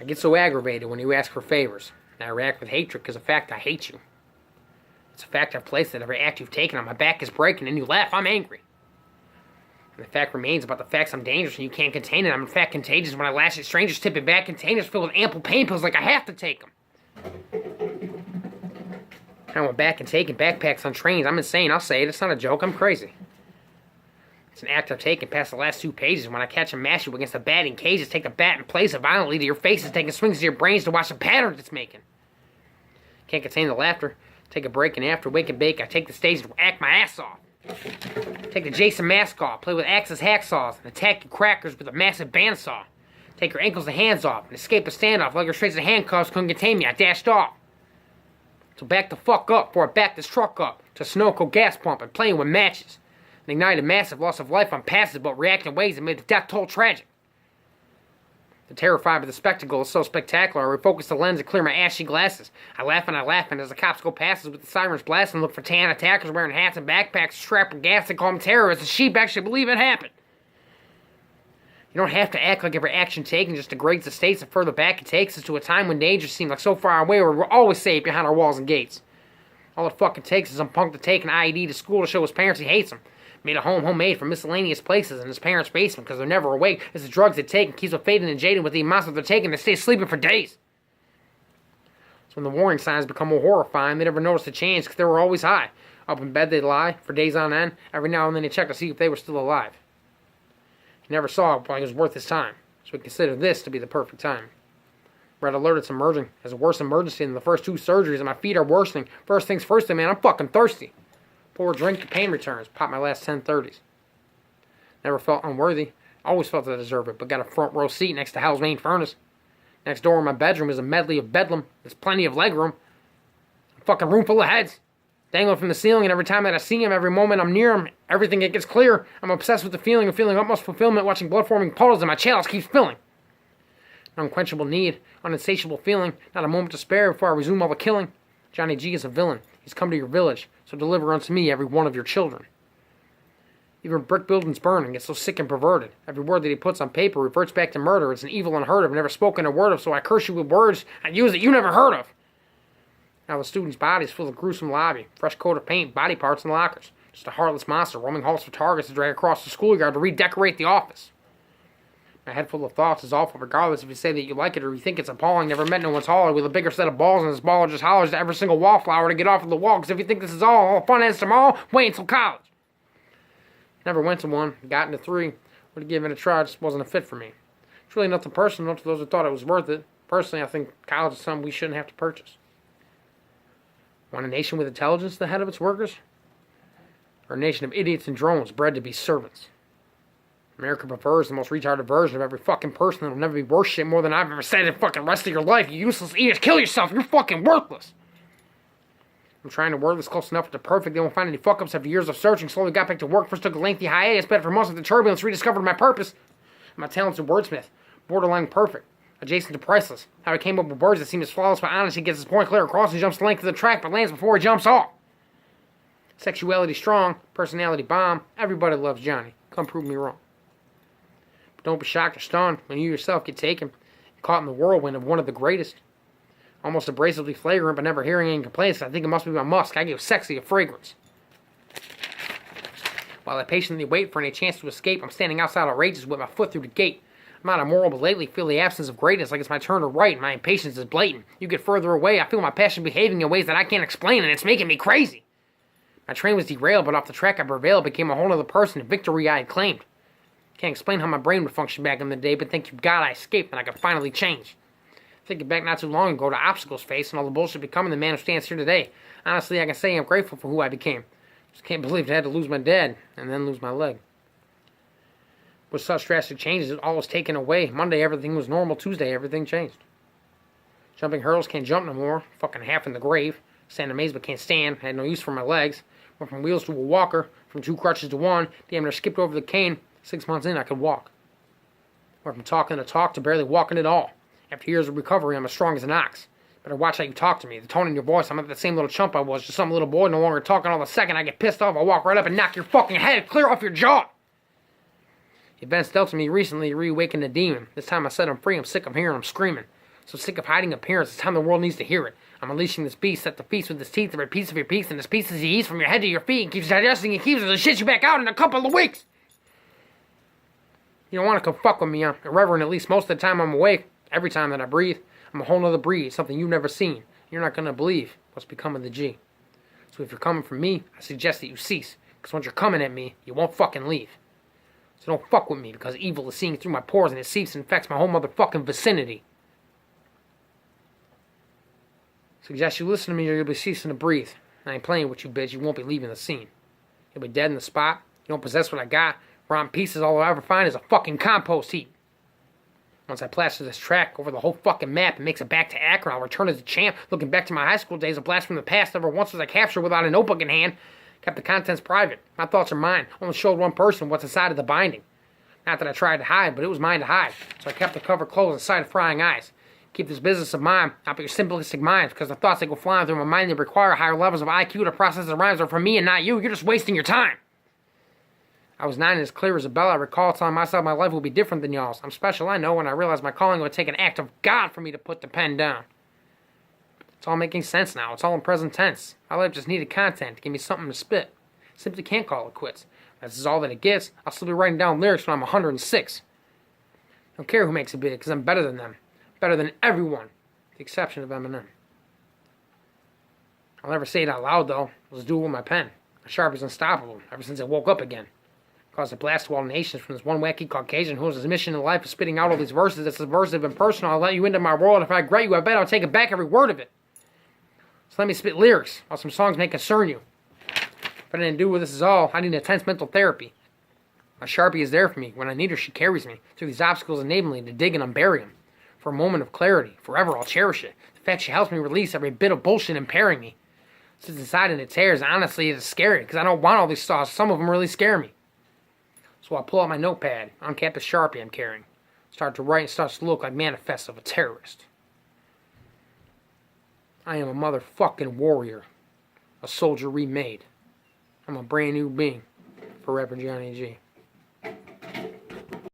I get so aggravated when you ask for favors. And I react with hatred because of the fact I hate you. It's a fact I've placed that every act you've taken on my back is breaking, and you laugh, I'm angry. And the fact remains about the facts I'm dangerous and you can't contain it. I'm in fact contagious when I lash at strangers, tipping back containers filled with ample pain pills like I have to take them. I went back and taking backpacks on trains. I'm insane, I'll say it. It's not a joke, I'm crazy. It's an act I've taken past the last 2 pages when I catch and mash you against the batting cages, take the bat and place it violently to your faces, taking swings to your brains to watch the patterns it's making. Can't contain the laughter. Take a break, and after wake and bake, I take the stage and act my ass off. Take the Jason mask off, play with axes, hacksaws, and attack your crackers with a massive bandsaw. Take your ankles and hands off, and escape a standoff. Like your straights and handcuffs couldn't contain me, I dashed off. So back the fuck up, before I back this truck up to a Sunoco gas pump and playing with matches. And ignited a massive loss of life on passive, but reacting ways that made the death toll tragic. The terrified of the spectacle is so spectacular, I refocus the lens and clear my ashy glasses. I laugh and as the cops go past us with the sirens blasting, look for tan attackers wearing hats and backpacks strapped with gas and call them terrorists. The sheep actually believe it happened. You don't have to act like every action taken just degrades the states, and further back it takes us to a time when danger seemed like so far away where we're always safe behind our walls and gates. All it fucking takes is some punk to take an IED to school to show his parents he hates them. Made a home homemade from miscellaneous places in his parents' basement because they're never awake. It's the drugs they take and keeps them fading and jaded with the amounts that they're taking. They stay sleeping for days. So when the warning signs become more horrifying, they never notice the change because they were always high. Up in bed they'd lie for days on end. Every now and then they check to see if they were still alive. He never saw it, but it was worth his time. So we consider this to be the perfect time. Red alert, it's emerging as a worse emergency than the first 2 surgeries, and my feet are worsening. First things first, man, I'm fucking thirsty. Pour a drink, the pain returns. Pop my last 1030s. Never felt unworthy. Always felt I deserved it, but got a front row seat next to hell's main furnace. Next door in my bedroom is a medley of bedlam. There's plenty of legroom. A fucking room full of heads. Dangling from the ceiling, and every time that I see him, every moment I'm near him, everything it gets clear. I'm obsessed with the feeling of feeling utmost fulfillment, watching blood-forming puddles, and my chalice keeps filling. An unquenchable need, an insatiable feeling, not a moment to spare before I resume all the killing. Johnny G is a villain. He's come to your village, so deliver unto me every one of your children. Even brick buildings burn and get so sick and perverted. Every word that he puts on paper reverts back to murder. It's an evil unheard of, never spoken a word of, so I curse you with words I use that you never heard of. Now the student's body is full of gruesome lobby, fresh coat of paint, body parts, and lockers. Just a heartless monster roaming halls for targets to drag across the schoolyard to redecorate the office. My head full of thoughts is awful, regardless if you say that you like it or you think it's appalling. Never met no one's holler with a bigger set of balls, and this baller just hollers to every single wallflower to get off of the wall, because if you think this is all fun ends tomorrow, wait until college. Never went to one, got into 3, would have given it a try, it just wasn't a fit for me. It's really nothing personal to those who thought it was worth it. Personally, I think college is something we shouldn't have to purchase. Want a nation with intelligence at the head of its workers? Or a nation of idiots and drones bred to be servants? America prefers the most retarded version of every fucking person that'll never be worth shit more than I've ever said in the fucking rest of your life. You useless idiots, kill yourself, you're fucking worthless. I'm trying to word this close enough to perfect. They won't find any fuck-ups after years of searching. Slowly got back to work, first took a lengthy hiatus, but after months of the turbulence, rediscovered my purpose. I'm a talented wordsmith, borderline perfect, adjacent to priceless. How I came up with words that seem as flawless but honest. He gets his point clear across and jumps the length of the track, but lands before he jumps off. Sexuality strong, personality bomb. Everybody loves Johnny. Come prove me wrong. Don't be shocked or stunned when you yourself get taken, caught in the whirlwind of one of the greatest. Almost abrasively flagrant, but never hearing any complaints. I think it must be my musk. I give sexy a fragrance. While I patiently wait for any chance to escape, I'm standing outside outrageous with my foot through the gate. I'm not immoral, but lately feel the absence of greatness like it's my turn to write. My impatience is blatant. You get further away, I feel my passion behaving in ways that I can't explain, and it's making me crazy. My train was derailed, but off the track I prevailed, became a whole other person, and victory I had claimed. Can't explain how my brain would function back in the day, but thank you God I escaped and I could finally change. Thinking back not too long ago to obstacles faced and all the bullshit becoming the man who stands here today. Honestly, I can say I'm grateful for who I became. Just can't believe I had to lose my dad and then lose my leg. With such drastic changes, it all was taken away. Monday, everything was normal. Tuesday, everything changed. Jumping hurdles, can't jump no more. Fucking half in the grave. Stand amazed but can't stand. Had no use for my legs. Went from wheels to a walker. From 2 crutches to 1. Damn near skipped over the cane. 6 months in, I could walk. Went from talking to talk to barely walking at all. After years of recovery, I'm as strong as an ox. Better watch how you talk to me. The tone in your voice, I'm not the same little chump I was. Just some little boy no longer talking all the second. I get pissed off, I'll walk right up and knock your fucking head clear off your jaw. The events dealt to me recently reawakened the demon. This time I said I'm free, I'm sick, I'm here, and I'm screaming. So sick of hiding appearance, it's time the world needs to hear it. I'm unleashing this beast at the feast with his teeth, every piece of your piece, and this piece as he eats from your head to your feet and keeps digesting and keeps it to shit you back out in a couple of weeks. You don't want to come fuck with me. I'm irreverent at least most of the time I'm awake. Every time that I breathe, I'm a whole nother breed, something you've never seen. You're not going to believe what's become of the G. So if you're coming from me, I suggest that you cease. Because once you're coming at me, you won't fucking leave. So don't fuck with me, because evil is seeing through my pores and it seeps and infects my whole motherfucking vicinity. Suggest you listen to me or you'll be ceasing to breathe. I ain't playing with you, bitch. You won't be leaving the scene. You'll be dead in the spot. You don't possess what I got. Rotten pieces, all I'll ever find is a fucking compost heap. Once I plaster this track over the whole fucking map and makes it back to Akron, I'll return as a champ, looking back to my high school days, a blast from the past. Never once was I captured without a notebook in hand. Kept the contents private. My thoughts are mine. Only showed one person what's inside of the binding. Not that I tried to hide, but it was mine to hide. So I kept the cover closed inside of prying eyes. Keep this business of mine out of your simplistic minds, because the thoughts that go flying through my mind, they require higher levels of IQ to process the rhymes are from me and not you. You're just wasting your time. I was 9 and as clear as a bell. I recall telling myself my life would be different than y'all's. I'm special, I know, when I realized my calling would take an act of God for me to put the pen down. It's all making sense now. It's all in present tense. My life just needed content to give me something to spit. Simply can't call it quits. If this is all that it gets, I'll still be writing down lyrics when I'm 106. Don't care who makes it big, because I'm better than them. Better than everyone, with the exception of Eminem. I'll never say it out loud, though. I'll just do it with my pen. My sharp is unstoppable, ever since I woke up again. Caused a blast to all nations from this one wacky Caucasian whose mission in life is spitting out all these verses that's subversive and personal. I'll let you into my world. If I regret you, I bet I'll take it back every word of it. So let me spit lyrics, while some songs may concern you. If I didn't do what this is all, I need intense mental therapy. My Sharpie is there for me. When I need her, she carries me through these obstacles, enabling me to dig and unbury them. For a moment of clarity, forever I'll cherish it. The fact she helps me release every bit of bullshit impairing me. Sits inside and it tears. Honestly, it's scary, because I don't want all these thoughts. Some of them really scare me. So I'll pull out my notepad, uncap the Sharpie I'm carrying. Start to write and starts to look like Manifesto of a terrorist. I am a motherfucking warrior. A soldier remade. I'm a brand new being. Forever Johnny G.